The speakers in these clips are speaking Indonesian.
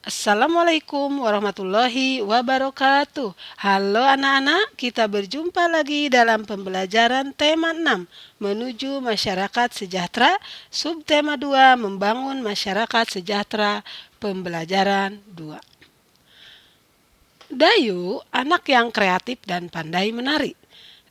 Assalamualaikum warahmatullahi wabarakatuh. Halo anak-anak, kita berjumpa lagi dalam pembelajaran tema 6, menuju masyarakat sejahtera, subtema 2, membangun masyarakat sejahtera, pembelajaran 2. Dayu, anak yang kreatif dan pandai menari.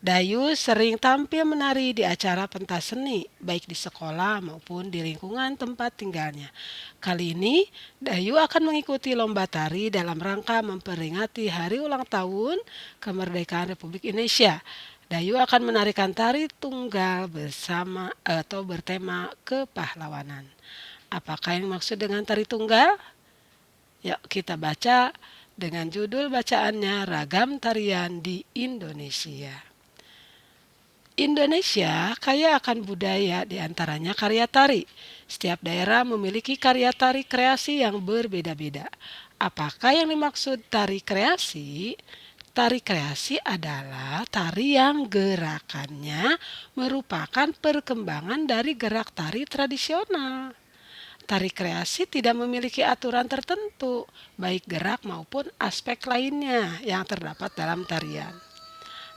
Dayu sering tampil menari di acara pentas seni, baik di sekolah maupun di lingkungan tempat tinggalnya. Kali ini, Dayu akan mengikuti lomba tari dalam rangka memperingati hari ulang tahun kemerdekaan Republik Indonesia. Dayu akan menarikan tari tunggal bersama atau bertema kepahlawanan. Apakah yang maksud dengan tari tunggal? Yuk kita baca dengan judul bacaannya Ragam Tarian di Indonesia. Indonesia kaya akan budaya, di antaranya karya tari. Setiap daerah memiliki karya tari kreasi yang berbeda-beda. Apakah yang dimaksud tari kreasi? Tari kreasi adalah tari yang gerakannya merupakan perkembangan dari gerak tari tradisional. Tari kreasi tidak memiliki aturan tertentu, baik gerak maupun aspek lainnya yang terdapat dalam tarian.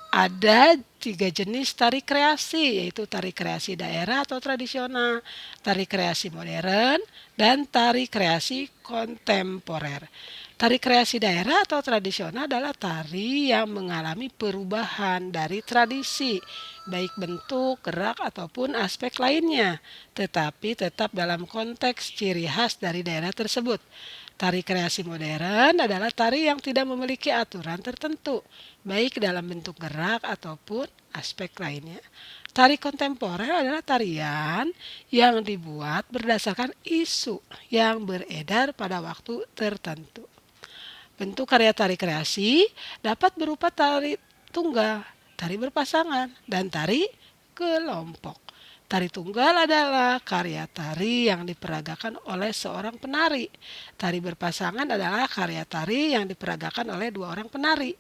Ada 3 jenis tari kreasi, yaitu tari kreasi daerah atau tradisional, tari kreasi modern, dan tari kreasi kontemporer. Tari kreasi daerah atau tradisional adalah tari yang mengalami perubahan dari tradisi, baik bentuk, gerak, ataupun aspek lainnya, tetapi tetap dalam konteks ciri khas dari daerah tersebut. Tari kreasi modern adalah tari yang tidak memiliki aturan tertentu, baik dalam bentuk gerak ataupun aspek lainnya. Tari kontemporer adalah tarian yang dibuat berdasarkan isu yang beredar pada waktu tertentu. Bentuk karya tari kreasi dapat berupa tari tunggal, tari berpasangan, dan tari kelompok. Tari tunggal adalah karya tari yang diperagakan oleh seorang penari. Tari berpasangan adalah karya tari yang diperagakan oleh 2 orang penari.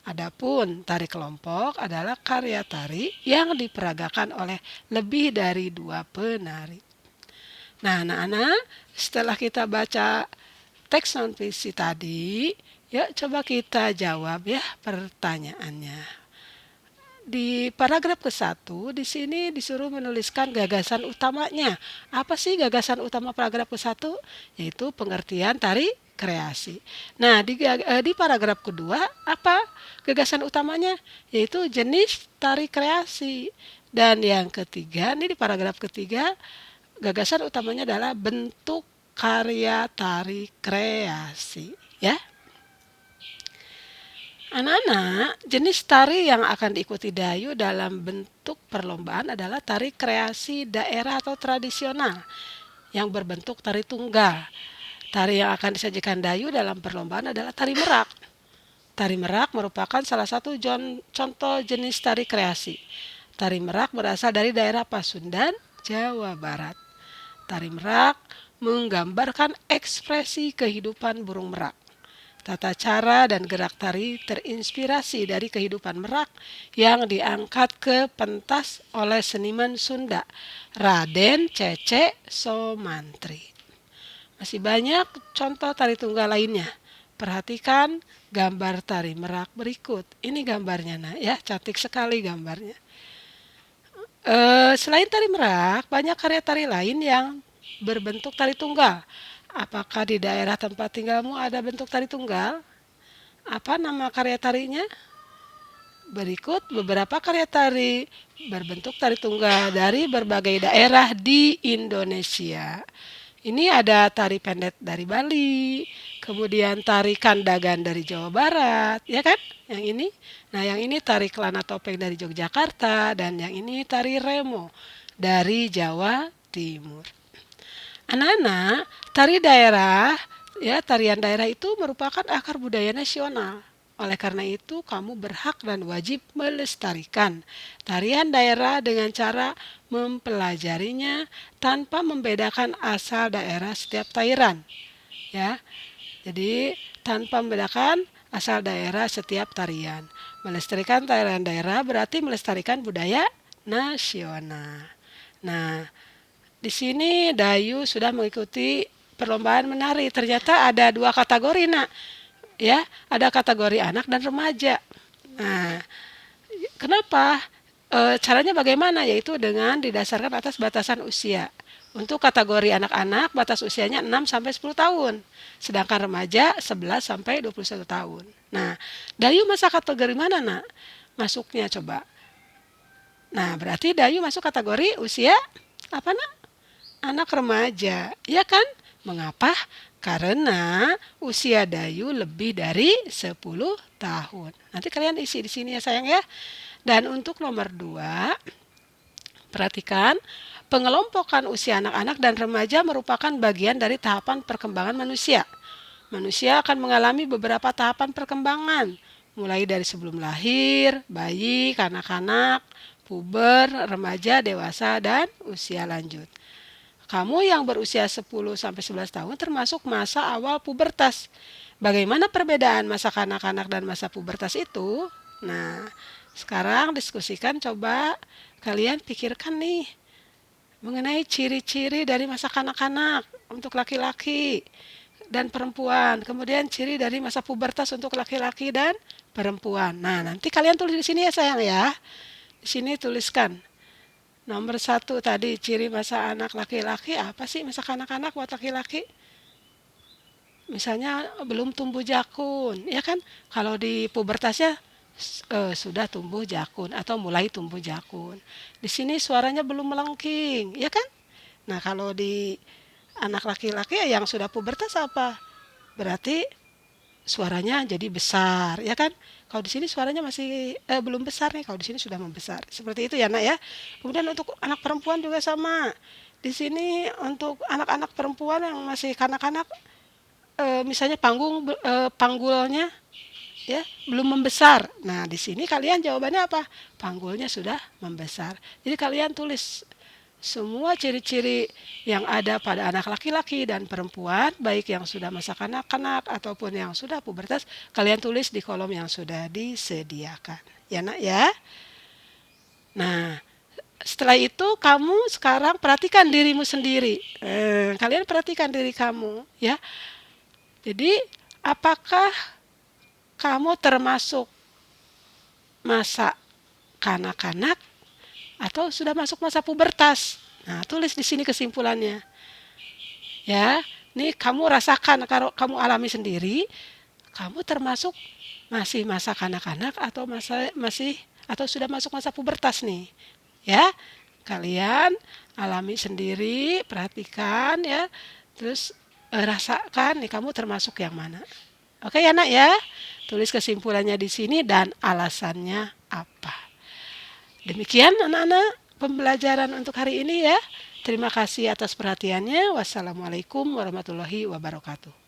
Adapun tari kelompok adalah karya tari yang diperagakan oleh lebih dari 2 penari. Nah, anak-anak, setelah kita baca teks non fiksi tadi, yuk coba kita jawab ya pertanyaannya. Di paragraf ke-1 di sini disuruh menuliskan gagasan utamanya. Apa sih gagasan utama paragraf ke-1? Yaitu pengertian tari kreasi. Nah, di paragraf kedua apa gagasan utamanya? Yaitu jenis tari kreasi. Dan yang ketiga, ini di paragraf ketiga, gagasan utamanya adalah bentuk karya tari kreasi, ya. Anak-anak, jenis tari yang akan diikuti Dayu dalam bentuk perlombaan adalah tari kreasi daerah atau tradisional yang berbentuk tari tunggal. Tari yang akan disajikan Dayu dalam perlombaan adalah tari merak. Tari merak merupakan salah satu contoh jenis tari kreasi. Tari merak berasal dari daerah Pasundan, Jawa Barat. Tari merak menggambarkan ekspresi kehidupan burung merak. Tata cara dan gerak tari terinspirasi dari kehidupan merak yang diangkat ke pentas oleh seniman Sunda, Raden Cece Somantri. Masih banyak contoh tari tunggal lainnya. Perhatikan gambar tari merak berikut. Ini gambarnya, nah ya, cantik sekali gambarnya. Selain tari merak, banyak karya tari lain yang berbentuk tari tunggal. Apakah di daerah tempat tinggalmu ada bentuk tari tunggal? Apa nama karya tarinya? Berikut beberapa karya tari berbentuk tari tunggal dari berbagai daerah di Indonesia. Ini ada tari pendet dari Bali, kemudian tari kandagan dari Jawa Barat, ya kan? Yang ini. Nah, yang ini tari kelana topeng dari Yogyakarta, dan yang ini tari remo dari Jawa Timur. Anak-anak, tari daerah, ya, tarian daerah itu merupakan akar budaya nasional. Oleh karena itu, kamu berhak dan wajib melestarikan tarian daerah dengan cara mempelajarinya tanpa membedakan asal daerah setiap tarian. Ya, jadi tanpa membedakan asal daerah setiap tarian. Melestarikan tarian daerah berarti melestarikan budaya nasional. Nah, di sini Dayu sudah mengikuti perlombaan menari. Ternyata ada 2 kategori, Nak. Ya, ada kategori anak dan remaja. Nah, kenapa? Caranya bagaimana? Yaitu dengan didasarkan atas batasan usia. Untuk kategori anak-anak, batas usianya 6 sampai 10 tahun. Sedangkan remaja 11 sampai 21 tahun. Nah, Dayu masuk kategori mana, Nak? Masuknya coba. Nah, berarti Dayu masuk kategori usia apa, Nak? Anak remaja. Ya kan? Mengapa? Karena usia Dayu lebih dari 10 tahun. Nanti kalian isi di sini ya sayang ya. Dan untuk nomor 2, perhatikan, pengelompokan usia anak-anak dan remaja merupakan bagian dari tahapan perkembangan manusia. Manusia akan mengalami beberapa tahapan perkembangan, mulai dari sebelum lahir, bayi, kanak-kanak, puber, remaja, dewasa, dan usia lanjut. Kamu yang berusia 10 sampai 11 tahun termasuk masa awal pubertas. Bagaimana perbedaan masa kanak-kanak dan masa pubertas itu? Nah, sekarang diskusikan, coba kalian pikirkan nih mengenai ciri-ciri dari masa kanak-kanak untuk laki-laki dan perempuan. Kemudian ciri dari masa pubertas untuk laki-laki dan perempuan. Nah, nanti kalian tulis di sini ya sayang ya. Di sini tuliskan. Nomor 1 tadi ciri masa anak laki-laki, apa sih masa kanak-kanak buat laki-laki? Misalnya belum tumbuh jakun, ya kan? Kalau di pubertasnya sudah tumbuh jakun atau mulai tumbuh jakun. Di sini suaranya belum melengking, ya kan? Nah, kalau di anak laki-laki yang sudah pubertas apa? Berarti suaranya jadi besar, ya kan? Kalau di sini suaranya masih belum besar nih, kalau di sini sudah membesar. Seperti itu ya, Nak ya. Kemudian untuk anak perempuan juga sama. Di sini untuk anak-anak perempuan yang masih kanak-kanak, misalnya panggulnya ya belum membesar. Nah, di sini kalian jawabannya apa? Panggulnya sudah membesar. Jadi kalian tulis semua ciri-ciri yang ada pada anak laki-laki dan perempuan, baik yang sudah masa kanak-kanak ataupun yang sudah pubertas, kalian tulis di kolom yang sudah disediakan. Ya, Nak ya. Nah, setelah itu kamu sekarang perhatikan dirimu sendiri. Kalian perhatikan diri kamu, ya. Jadi, apakah kamu termasuk masa kanak-kanak atau sudah masuk masa pubertas? Nah, tulis di sini kesimpulannya. Ya, nih kamu rasakan, kalau kamu alami sendiri, kamu termasuk masih masa kanak-kanak atau masih atau sudah masuk masa pubertas nih. Ya, kalian alami sendiri, perhatikan ya. Terus rasakan nih kamu termasuk yang mana. Oke ya, Nak ya. Tulis kesimpulannya di sini dan alasannya apa. Demikian anak-anak pembelajaran untuk hari ini ya. Terima kasih atas perhatiannya. Wassalamualaikum warahmatullahi wabarakatuh.